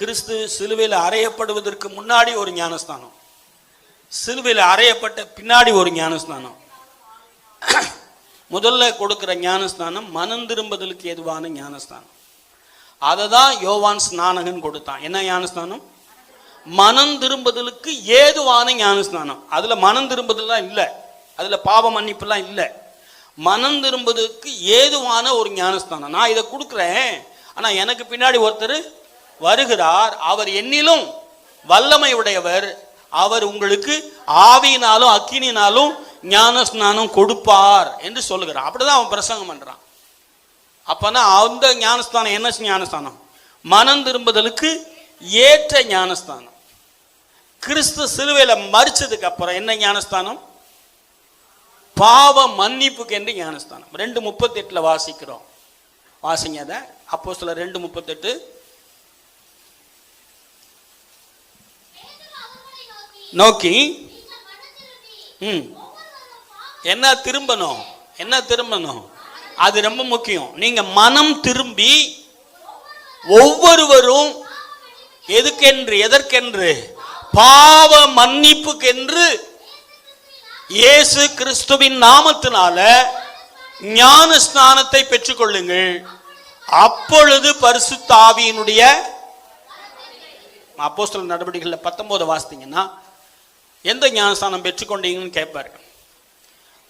கிறிஸ்து சிலுவையில் அறையப்படுவதற்கு முன்னாடி ஒரு ஞானஸ்தானம், சிலுவையில் அறையப்பட்ட பின்னாடி ஒரு ஞானஸ்தானம். முதல்ல கொடுக்கிற ஞானஸ்தானம் மனம் திரும்புதலுக்கு ஏதுவான ஞானஸ்தானம். அதை தான் யோவான் ஸ்நானகன் கொடுத்தான். என்ன ஞானஸ்தானம்? மனம் திரும்புதலுக்கு ஏதுவான ஞானஸ்தானம். அதுல மனம் திரும்புதல்லாம் இல்லை, அதுல பாவ மன்னிப்புலாம் இல்லை. மனம் திரும்புவதற்கு ஏதுவான ஒரு ஞானஸ்தானம். நான் இதை கொடுக்குறேன், ஆனா எனக்கு பின்னாடி ஒருத்தர் வருகிறார், அவர் என்னிலும் வல்லமை உடையவர், அவர் உங்களுக்கு ஆவியினாலும் அக்கினினாலும் ஞானஸ்நானம் கொடுப்பார் என்று சொல்லுகிறார். அப்படிதான் அவன் பிரசங்கம் பண்றான். அப்பனா அந்த ஞானஸ்தானம் என்ன ஞானஸ்தானம்? மனம் திரும்புதலுக்கு ஏற்ற ஞானஸ்தானம். கிறிஸ்து சிலுவையில மரிச்சதுக்கு அப்புறம் என்ன ஞானஸ்தானம்? பாவ மன்னிப்புக்கு என்று ஞானஸ்தானம். 2:38 வாசிக்கிறோம். வாசிங்க அதை. அப்போஸ்தலர் 2:38. நோக்கி என்ன திரும்பணும்? என்ன திரும்பணும்? அது ரொம்ப முக்கியம். நீங்க மனம் திரும்பி ஒவ்வொருவரும் எதுக்கென்று, எதற்கென்று? பாவ மன்னிப்புக்கென்று இயேசு கிறிஸ்துவின் நாமத்தினால ஞான ஸ்நானத்தை பெற்றுக்கொள்ளுங்கள். அப்பொழுது பரிசுத்த ஆவியினுடைய, அப்போஸ்தலர் நடவடிக்கைகள் 19 வாசித்தீங்கன்னா எந்த ஞானஸ்தானம் பெற்றுக்கொண்டீங்கன்னு கேட்பாரு.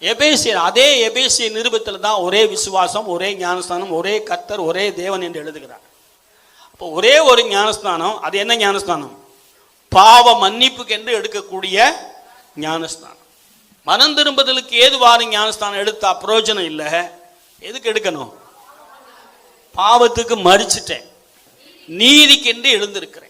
எபேசியர், அதே எபேசிய நிருபத்தில் தான் ஒரே விசுவாசம், ஒரே ஞானஸ்தானம், ஒரே கர்த்தர், ஒரே தேவன் என்று எழுதுகிறார். அப்போ ஒரே ஒரு ஞானஸ்தானம். அது என்ன ஞானஸ்தானம்? பாவ மன்னிப்புக்கு என்று எடுக்கக்கூடிய ஞானஸ்தானம். மனம் திரும்புதலுக்கு ஏதுவான ஞானஸ்தானம் எடுத்தா பிரயோஜனம் இல்லை. எதுக்கு எடுக்கணும்? பாவத்துக்கு மரிச்சிட்டேன், நீதிக்கு என்று எழுந்திருக்கிறேன்.